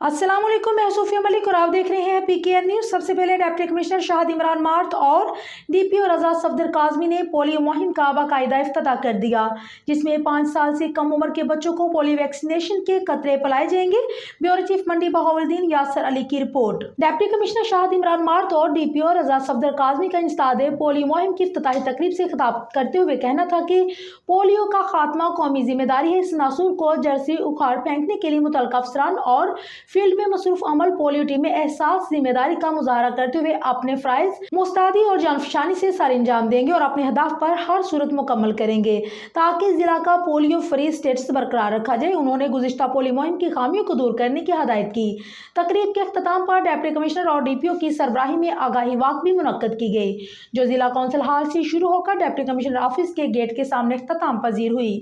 अस्सलाम वालेकुम, मैं सूफिया मलिक और आप देख रहे हैं PKN न्यूज़। सबसे पहले deputy commissioner Shahid Imran math और DPO रजा सफदर काज़मी ने पोलियो मुहिम का बाकायदा इफ्तिताह कर दिया, जिसमें 5 साल से कम उम्र के बच्चों को पोलियो वैक्सीनेशन के कतरे पिलाए जाएंगे। ब्यूरो चीफ मंडी बहाउद्दीन यासर अली की report. Deputy commissioner Shahid Imran math और DPO रजा सफदर काज़मी का इंसदाद पोलियो मुहिम की इफ्तिताही तकरीब से खिताब करते हुए कहना था कि पोलियो का खात्मा कौमी जिम्मेदारी है। इस नासूर को जड़ से उखाड़ फेंकने के लिए मुतल्लिका अफसरान और फील्ड में मसरूफ अमल पोलियो टीम में एहसास जिम्मेदारी का मुजाहरा करते हुए अपने फराइज मुस्तैदी और जानफशानी से सर अंजाम देंगे और अपने हदाफ पर हर सूरत मुकम्मल करेंगे ताकि जिला का पोलियो फ्री स्टेटस बरकरार रखा जाए। उन्होंने गुज़िश्ता पोलियो मुहिम की खामियों को दूर करने की हदायत की। तकरीब के अख्ताम पर डिप्टी कमिश्नर और DPO की सरबराही में आगाही वाक भी मुनक्कद की गई, जो जिला कौंसिल हाल से शुरू होकर डिप्टी कमिश्नर ऑफिस के गेट के सामने अख्ताम पजीर हुई।